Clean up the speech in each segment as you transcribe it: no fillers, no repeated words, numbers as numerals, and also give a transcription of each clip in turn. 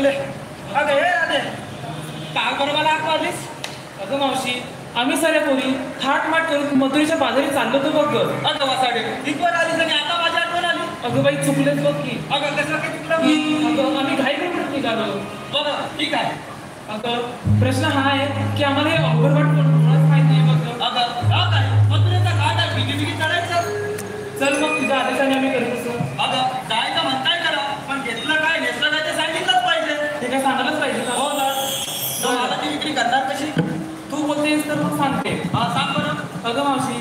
चले अगं हे राधे काल बरोबर आग मारलीस. अगं मावशी आम्ही साऱ्या पोरी थाटमाट करून मथुरेच्या बाजारी चाललो होतो बघ. अगं वासाडे इथवर आलीस आणि आता माझी आठवण आली. अगं बाई चुकलेच बघ की. अगं कसं काय चुकलं? अगं आम्ही घाई करून निघालो. बघा ठीक आहे. अगं प्रश्न हा आहे की आम्हाला हे अवघड वाटतं मुळात माहित नाही बघ. अगं का काय मथुरेचा घाट आहे बिगी बिगी चढायचं. चल मग तुझ्या आदेशाने आम्ही करत असतो. अगं जायचं म्हणताय करा पण घेतलं काय नेसलं काय ते सांगितलंच पाहिजे. ते काय सांगायलाच पाहिजे ना. हो ना. तर मला ती विक्री करणार कशी? तू बोलतेस तर मग सांगते. हा सांग बरं. अगं मावशी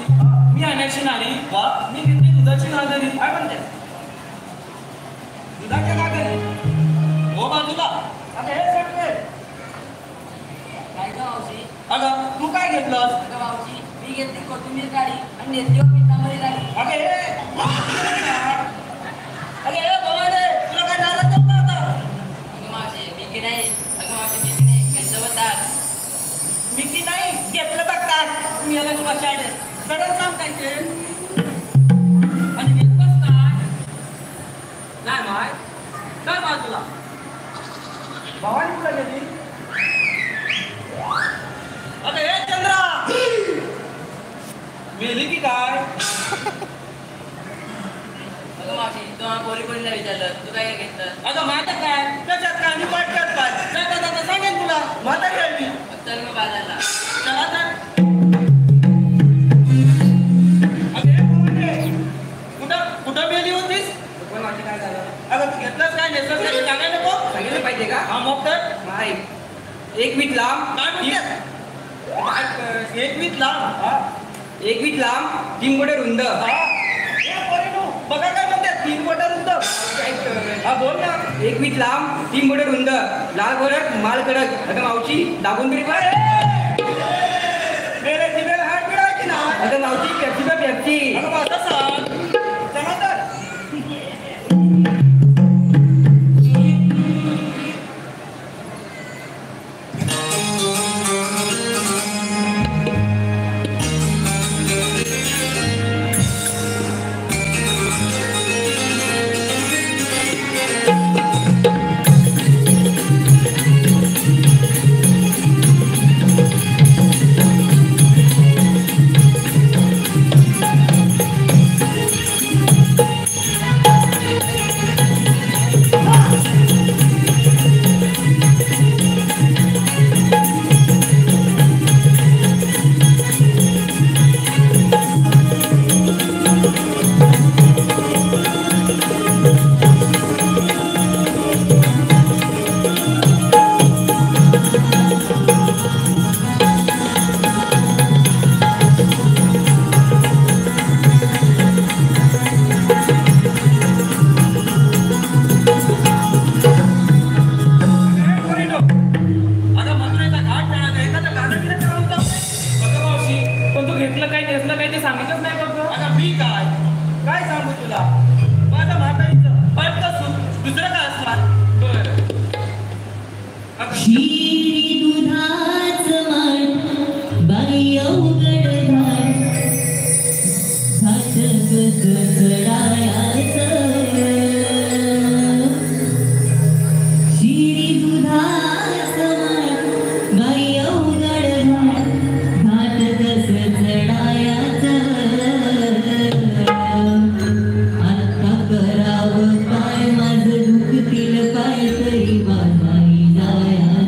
मी आणण्याची नारी वा मी घेतली दुधाची नागरी. काय म्हणते? दुधाच्या नागरी हो बाजूला. अगं हे सांगते. काय गं मावशी? अगं तू काय घेतलंस? अगं मावशी मी घेतली कोथिंबीर काढी आणि नेत्यो पितांबरी काढी. अगं हे अगं हे बोलायले तुला काय नाराज नव्हता आता? अगं मावशी मी की नाही. अगं मावशी मी की नाही घेतलं होतं. मी की नाही घेतलं तर काय? तुम्ही याला तुला शाळे सरळ सांग काय ते. आणि घेतलंस काय? नाही माय काय बाजूला भावानी तुला घेतली. अगं हे चंद्रा मेली की काय? अगं मावशी तू पोरी पोरीला विचारलं तू काय घेतलं? अगं माझं काय त्याच्यात काय मी पाठवत काय जाता जाता सांगेन तुला माझा खेळ मी. चल मग बाजारला. चला तर. अगं हे कोण? कुठं कुठं मेली होतीस? पण मावशी काय झालं? अगं तू घेतलंच काय नेसलंस काय सांगायला नको. सांगितलं पाहिजे का? हा मग तर नाही. एक वीट लांब. काय म्हणते? काय एक वीत लांब. हा एक वीट लांब 3 बोटे रुंद. हा हे पोरीनो, बघा काय म्हणते 3 बोटं रुंद. हा बोल ना. एक वीट लांब 3 बोटे रुंद लाल भरट माल कडक. अगं मावशी दाबून तरी पाय. मेरे जिभेला हात पिळायची ना. अगं मावशी पेप्सी का पेप्सी. अगं बा सांग. चला तर. करावं काय माझं दुखतील पाय तरी वाजाई जाया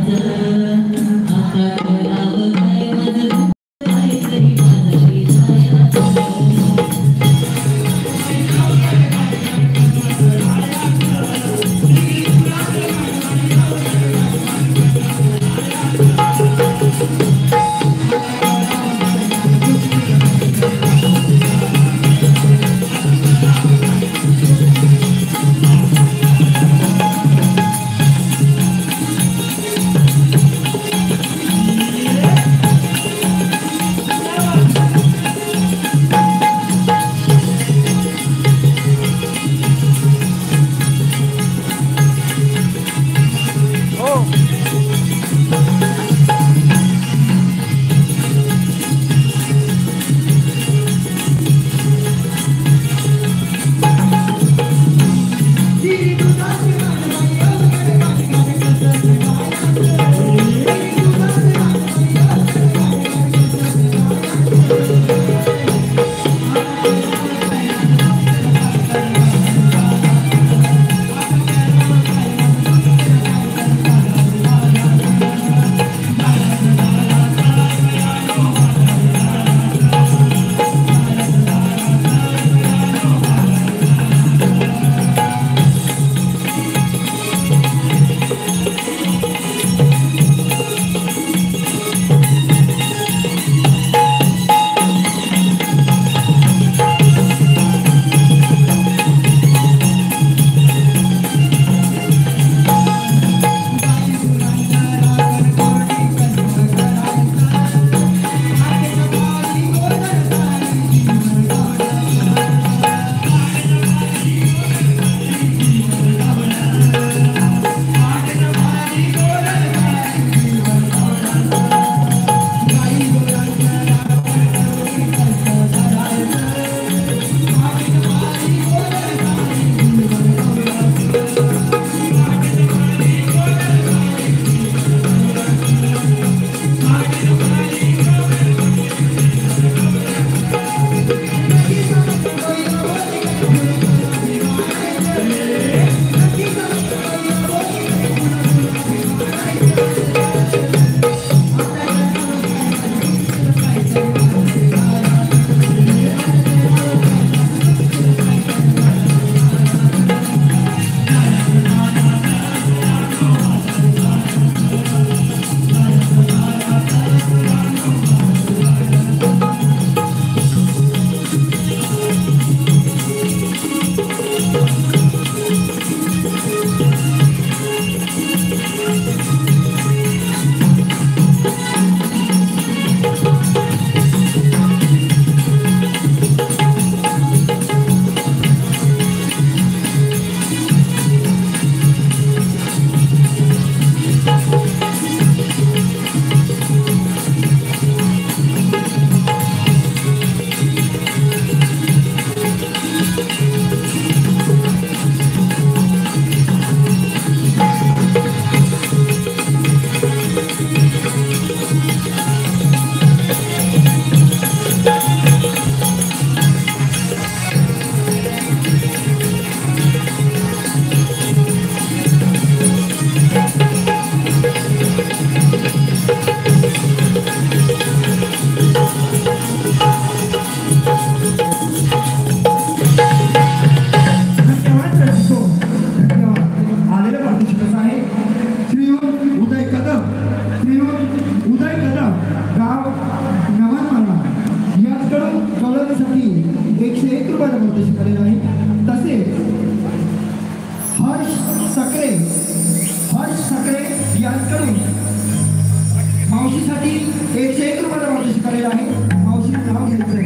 आलेला आहे. मावशीचं नाव घ्यायचंय.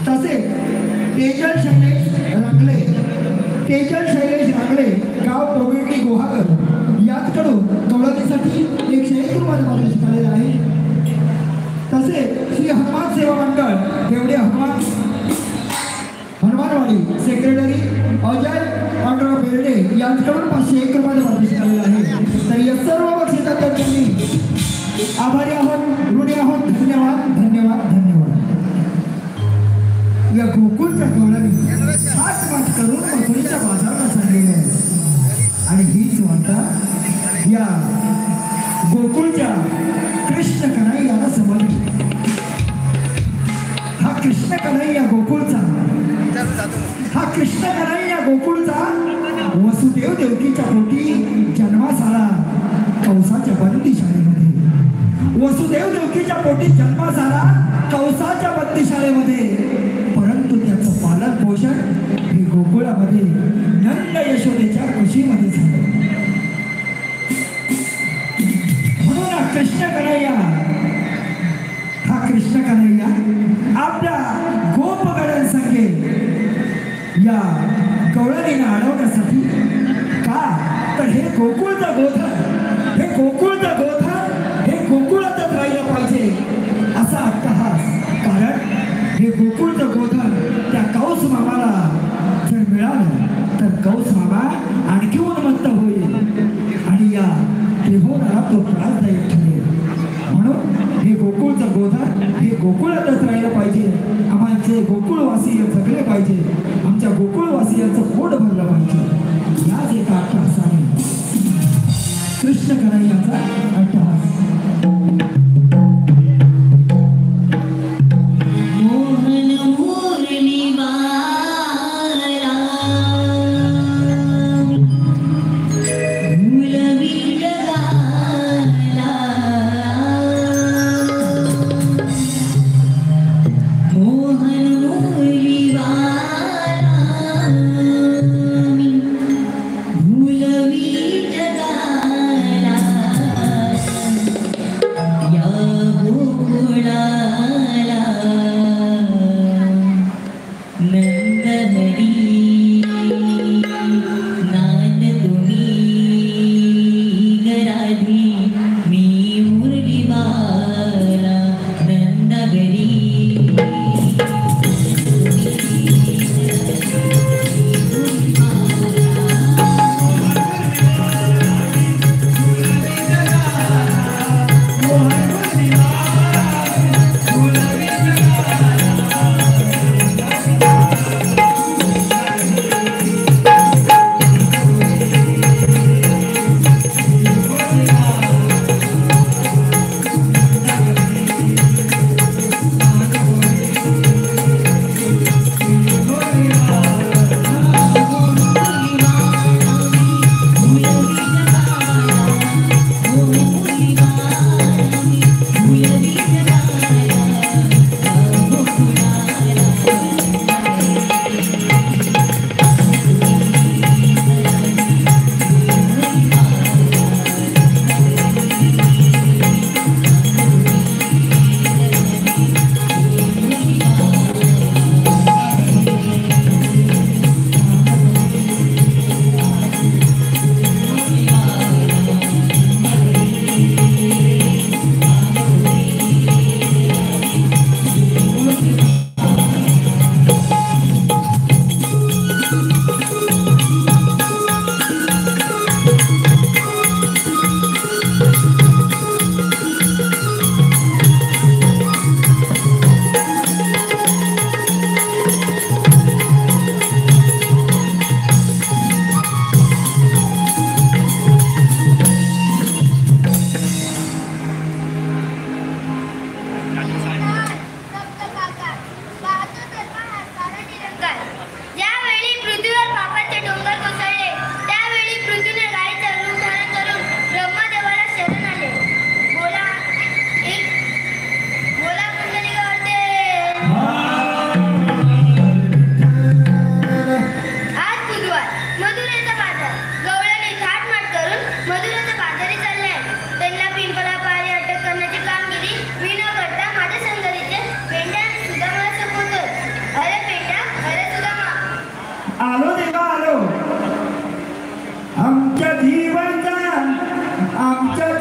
तसे तेजल शैलेश रांगले गाव टोबेटी गुहागर याचकडून कवळतीसाठी 101 रुपये मार्गदर्शन आलेलं आहे. तसे श्री हनुमान सेवा मंडळ तेवढे हनुमानवाडी सेक्रेटरी अजय पांडुरंग बेर्डे यांच्याकडून 501 रुपये मार्गदर्शन आलेलं आहे. तर या सर्व बक्षिसांनी आभारी आहोत, ऋणी आहोत. धन्यवाद. या गोकुळच्या गवळणी सात करून मथुरेच्या बाजारात चाललेली आहे. आणि हीच वार्ता या गोकुळच्या कृष्ण कन्हैयाला समजली. हा कृष्ण कन्हैया गोकुळचा वसुदेव देवकीच्या पोटी जन्मास आला. कंसाच्या बंदीशाळेमध्ये परंतु त्याचं पालन पोषण हे गोकुळामध्ये नंद यशोदेच्या कुशीमध्ये झालं. म्हणून हा कृष्ण कन्हैया आपल्या गोपगणांसंगे या गवळणीला अडवण्यासाठी का तर हे गोकुळचं गोधन हे गोकुळातच राहिलं पाहिजे असा अट्टहास. कारण हे गोकुळचं गोधन त्या कौस मामाला जर मिळालं तर कौस मामा आणखी उन्मत्त होईल आणि या त्रिभुवनाला तो त्रासदायक ठरेल. म्हणून हे गोकुळचं गोधन हे गोकुळातच राहिलं पाहिजे. आमचे गोकुळवासी जगले पाहिजे. आमच्या गोकुळवासियांचं पोट भरलं पाहिजे. याच एका अट्टहासाने कृष्ण कन्हैयाचा अट्टहास. Thank you.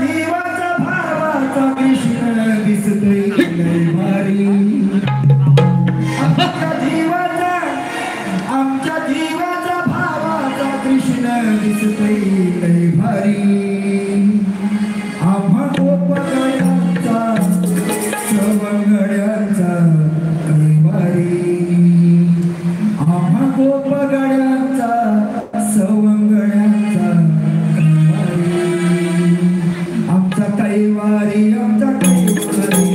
जीवाचा भावाचा कृष्ण दिसतोय लय भारी आमच्या जीवाचा भावाचा कृष्ण दिसतोय लय भारी आम्हा गोपगड्यांचा सवंगड्यांचा लय भारी आम्हा गोपगड्यांचा सवंगड्यांचा लय भारी आमचा कैवारी आमचा कैवारी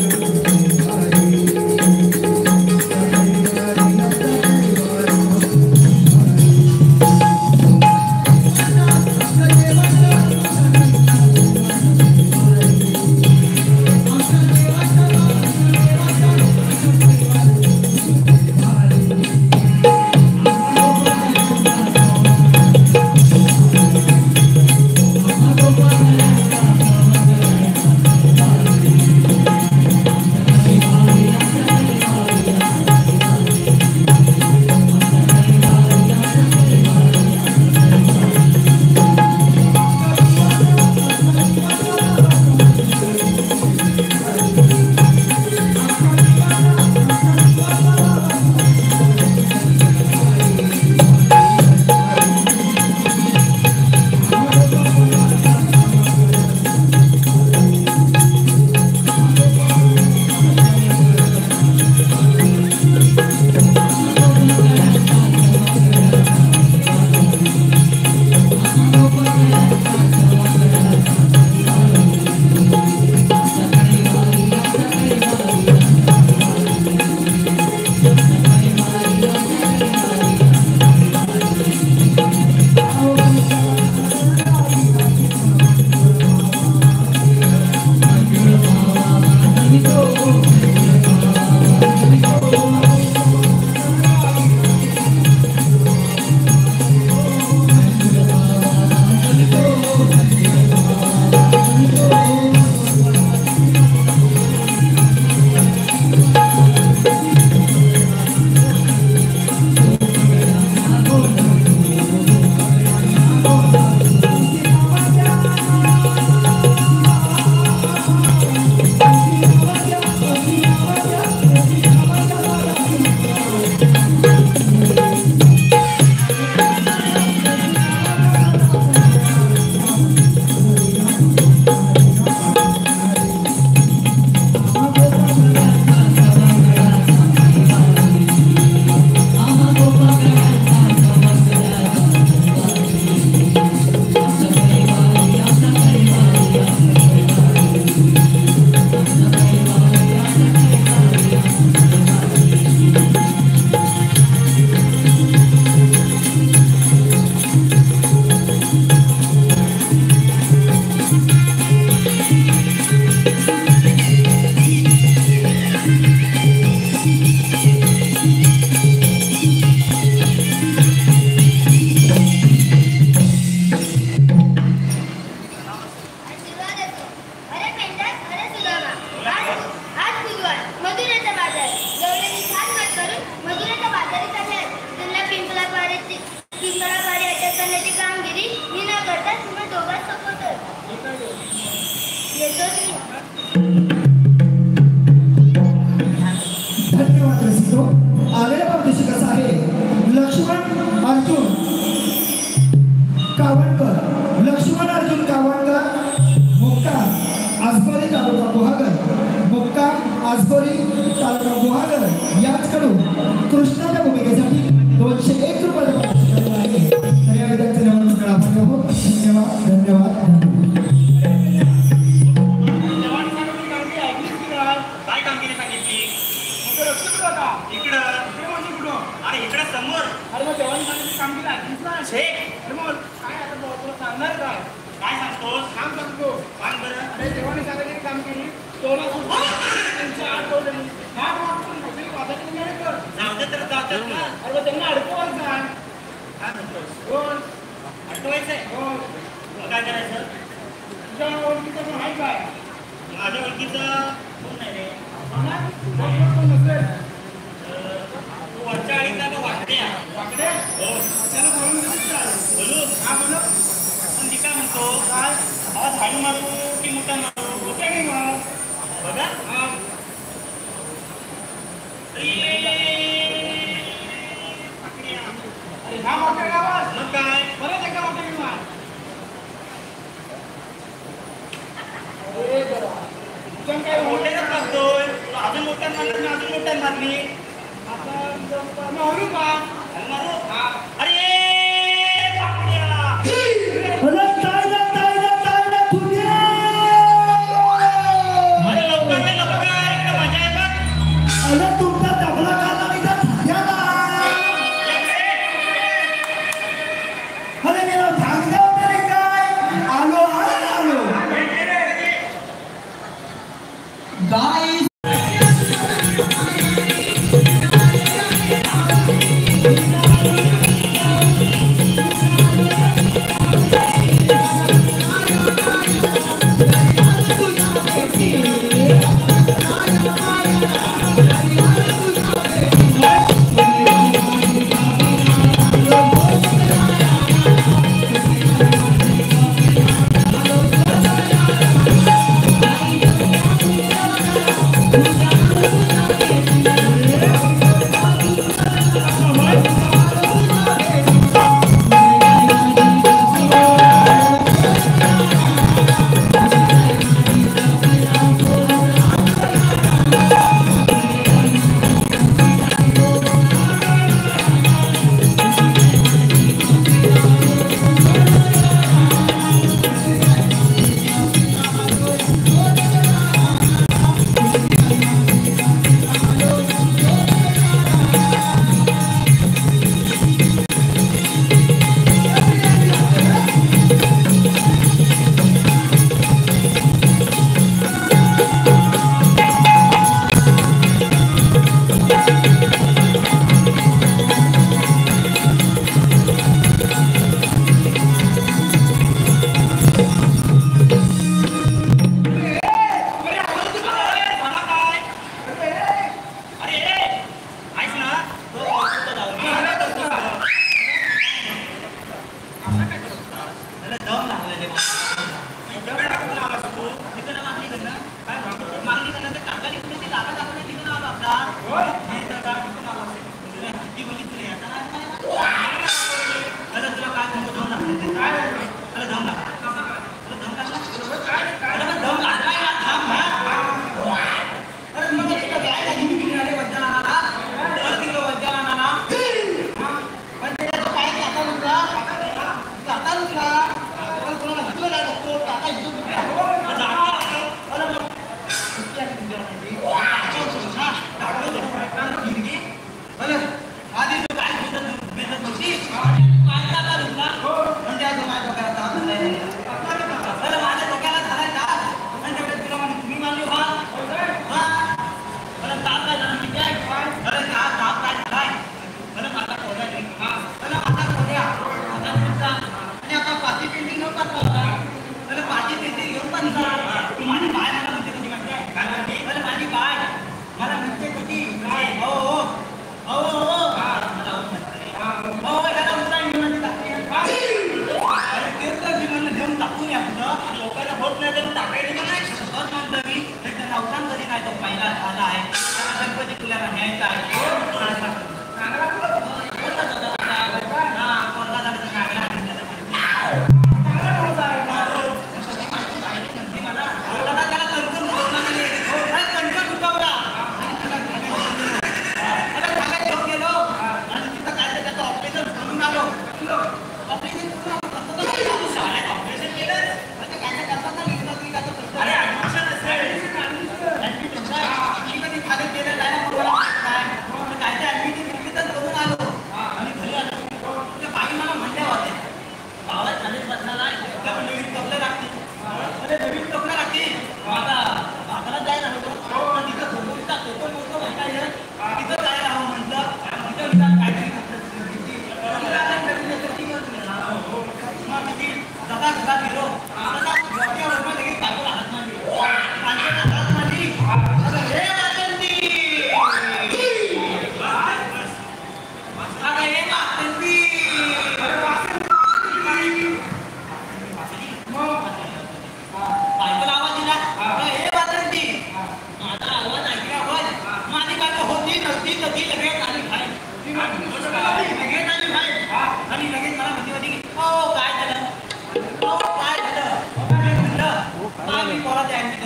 धन्यवाद रसिको. आलेल्या परदेशी कसा आहे लक्ष्मण अर्जुन कावणकर. लक्ष्मण अर्जुन कावणकर मुक्का आसबरी तालुका गुहागर. मुक्का आसबरी तालुका गुहागर याचकडून कृष्णाच्या भूमिकेसाठी 201 रुपये पारितोषिक आहे. तर या विद्यार्थ्यांना नमस्कार आपण आहोत. धन्यवाद धन्यवाद. माझ्या ओळखीचा कोण नाही रे वरच्या आळीचा का वाकडे हो त्याला बोलून बोलू हा बोलू पण ती काय म्हणते मारतो काय आवाज हळू मारू की मोठा मारू मोठ्याने मार बघा हा मोठ्या आवाज मग काय परत एकदा मोठ्याने मार तुझं काय मोठ्याच करतोय अजून मोठ्या मारली अजून मोठ्या मारली आता मारू का मारू अरे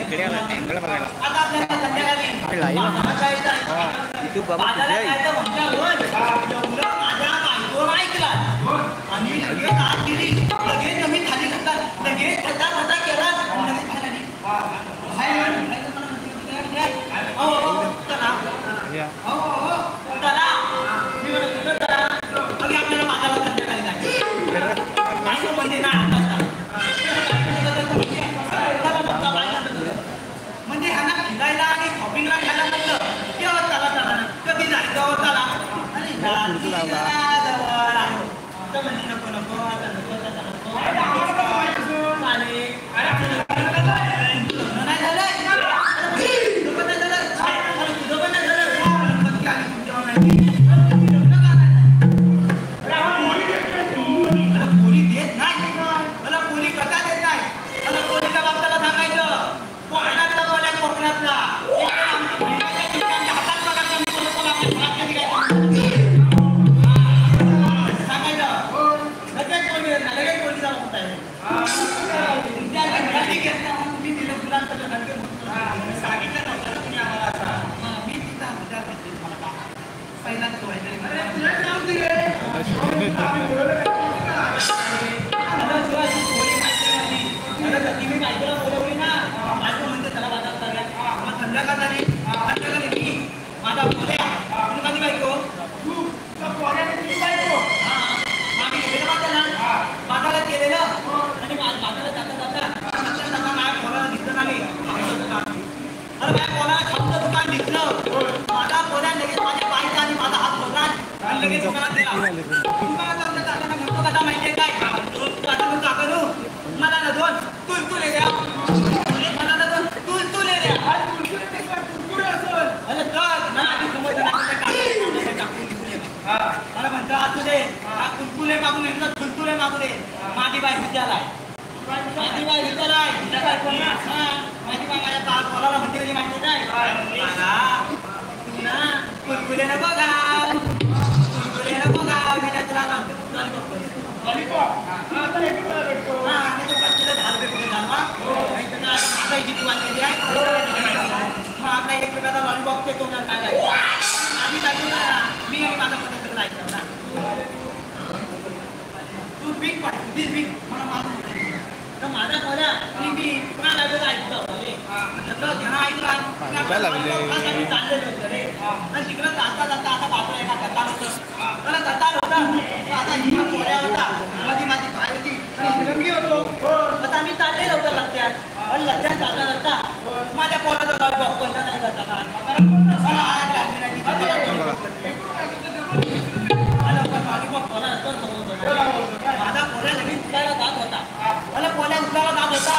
आता आपल्याला संध्याकाळी बाजारात जायचं म्हटल्यावर एवढं माझ्या बायकोनं ऐकलं आणि लगेच आत गेली, लगेच जमीन खाली घातला, लगेच खटा केला, लगेच खाली आली. चला मी म्हणत चला मग आपल्याला बाजारात संध्याकाळी जायचं बायको म्हणजे ना म्हणजे ह्यांना फिरायला आणि शॉपिंगला घ्यायला म्हटलं तेव्हा चला चला कधी जायचं चला आणि जवळ आलो तर म्हणजे नको नको आता नको आता नको नाही झालं कोणी देत नाही मला कोणी कथा देत नाही मला कोणीच्या बाबताला सांगायचं कोकणातला बोल्या कोकणातला हातात बघा सांगायचं लगेच कोणी लगेच कोणी जाऊ म्हणताय मी दिलं मुलांचं सांगितलं नव्हतं तुम्ही आम्हाला मी तिथं मजा घेतली मला पहिलाच मी बायकोला बोलवली ना बायको म्हणते त्याला बाजारात चालल्या मग संध्याकाळी माझा बोल्या कधी बायको आम्ही गेलेलं बाजारात गेलेलं आणि बाजारात जाता माझ्या पोराला दिसलं नाही अरे माझ्या पोराला खाऊचं दुकान दिसलं माझा पोऱ्या लगेच माझ्या बाईचा आणि माझा हात होता आणि लगेच दुकानात दिला दुकानात जाताना म्हणतो कसा माहितीये काय आता करू मला ना दोन तुलतुले द्या मला ना दोन तुलतुले द्या अरे तर मला आधी समजलं मला म्हणतो असू दे तुलतुले मागून येतो तुलतुले मागू दे माझी बाई विचाराय माझी बाई विचाराय माझी बाई माझ्या पोराला म्हणते कधी माहिती नाही तू ना तुलतुले न बघा तुलतुले न बघा मी तुला आपला एक प्रकारचा लॉलीपॉप ते तोंडात टाकायचा आम्ही टाकू ना मी आणि माझा पद्धत ऐकतो ना तू पीक पाहिजे पीक मला मारून तर माझा खोल्या आणि मी पुन्हा लागलेला ऐकतो जण ऐकला चाललेलं होतं रे आणि तिकडं जाता जाता आता बाजूला एका कतार होतं त्याला कतार होता आता ही खोल्या होता मध्ये माझी पाय होती आणि रंगी होतो आता मी चाललेलं होतं लक्षात आणि लक्षात जाता जाता माझ्या पोराचा लॉलीपॉप कोणता नाही जाता माझा पोऱ्या लगेच उचलायला जात होता मला पोऱ्या उचलायला जात होता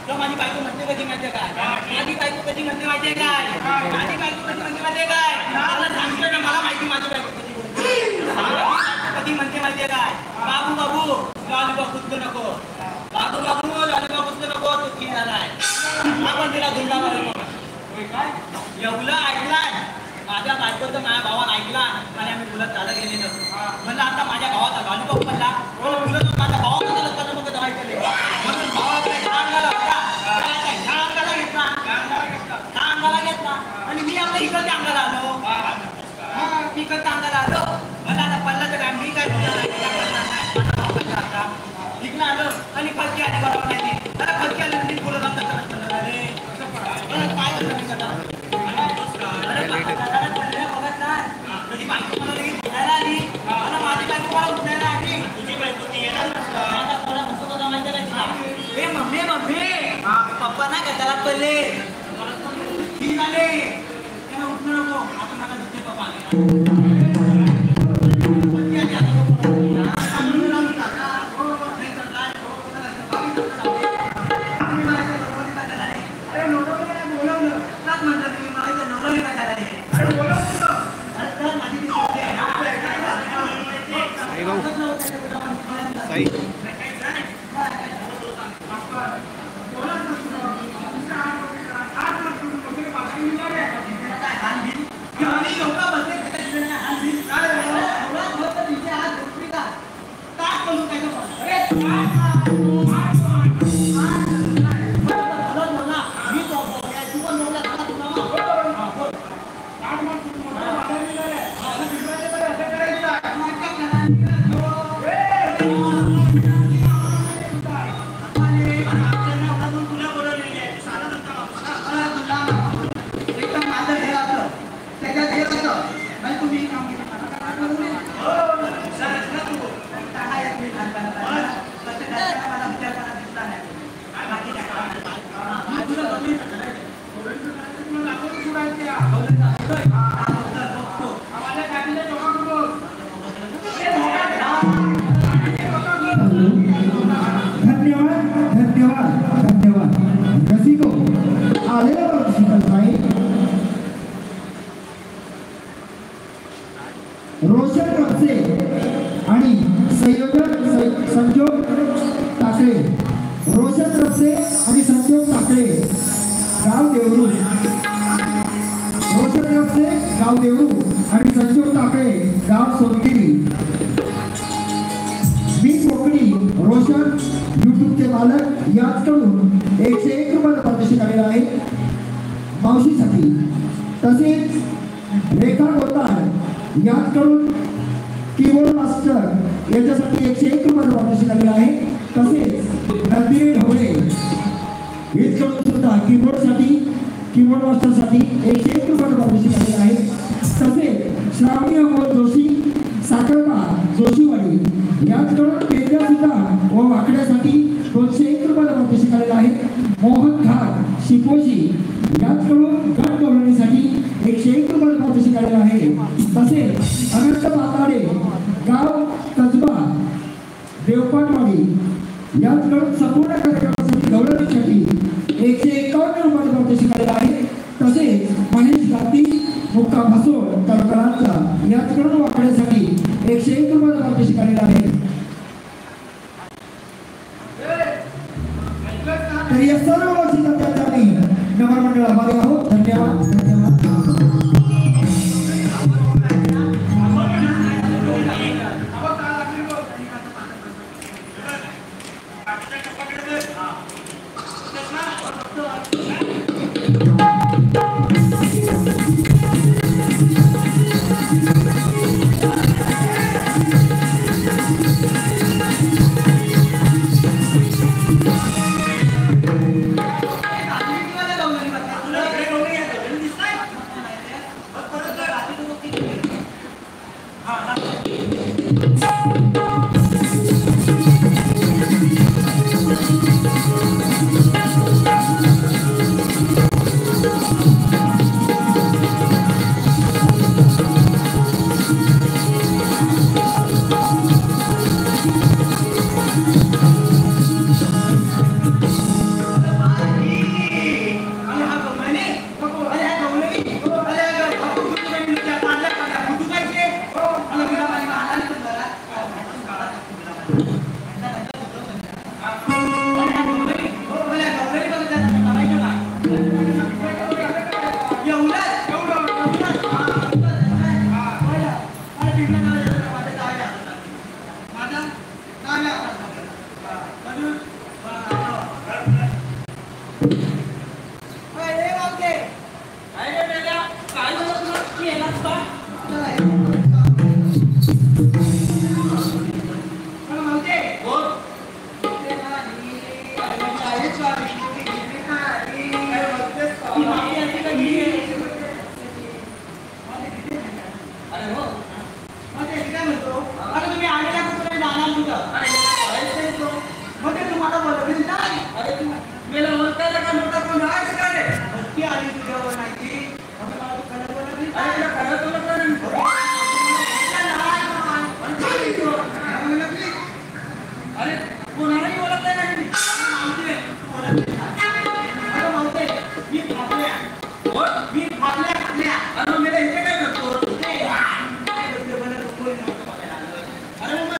तर माझी बायको म्हणते कधी माहितीये काय माझी बायको कधी म्हणते माहितीये काय माझी बायको कधी म्हणते माहितीये काय मला सांगितलं ना मला माहिती माझी बायको कधी म्हणते माहितीये काय बाबू बाबू लॉलीपॉप उचलू नको बाबू बाबू लॉलीपॉप उचलू नको तो की झालाय आपण तिला धुंडा मारतो काय एवढं ऐकलाय माझ्या बायकोचं माझ्या भावाला ऐकला आणि आम्ही मुलं चालत गेलेलो म्हणलं आता माझ्या भावाचा लॉलीपॉप पडला मुलं माझ्या भावाचं लग्न मग दवाई केले म्हणून भावाकडे ह्या अंगाला घेतला आणि मी आपल्या इकडच्या अंगाला आलो इकडच्या अंगाला आलो मला आता पडला तर काय मी काय इकडं आलो आणि फटके आले बरोबर नाही मला फटके आले मी बोलत आमचं अरे काय होतं माझी बायको मला लगेच उठायला आली मला माझी बायको मला उठायला आली तुझी बायको मला म्हणतो का माहिती नाही ए मम्मी मम्मी पप्पा ना गटारात पडले ठीक आले त्यांना उठू नको आपण मला दुसरे पप्पा आले मी धन्यवाद धन्यवाद धन्यवाद रसिको आलेला शीतलताई रोशन रपसे आणि संयोजक संजोग टाकळे रोशन रपसे आणि संजोग टाकळे गाव देवरू रोशन रपसे गाव देवरू आणि संजोग टाकळे गाव सोनगिरी मी कोकणी रोशन यूट्यूबचे मालक याचकडून 101 रुपयाला पारितोषिक आलेलं आहे मावशीसाठी तसेच रेखा गोतार याचकडून कीबोर्ड मास्टर याच्यासाठी 101 रुपयाला पारितोषिक आलेलं आहे तसेच नंदिनी ढवळे याचकडून सुद्धा कीबोर्ड मास्टरसाठी 101 रुपयाला पारितोषिक आलेलं आहे तसेच श्रावणी अमोल जोशी साखरपा जोशीवाडी याचकडून पेंड्या सुद्धा व वाकड्यासाठी 201 रुपयाला पारितोषिक आलेलं आहे मोहन घाट शिपोशी याचकडून गट गवळणीसाठी 101 रुपयाला पारितोषिक आलेलं आहे तसेच अनंत पाताडे गाव कसबा देवपाटवाडी याचकडून संपूर्ण कार्यक्रमासाठी गवळणीसाठी 151 रुपयाला पारितोषिक आलेलं आहे तसेच महेश गाती मुक्का भसोड तळकरांचा याचकडून वाकड्यासाठी 101 रुपयाला पारितोषिक आलेलं आहे तर या सर्व गोष्टीचा त्याच्याने नगर मंडळ आभारी आहोत धन्यवाद धन्यवाद मेला बोलता का मोठा कोण आहे का रे? आली तुझ्यावर नाही अरे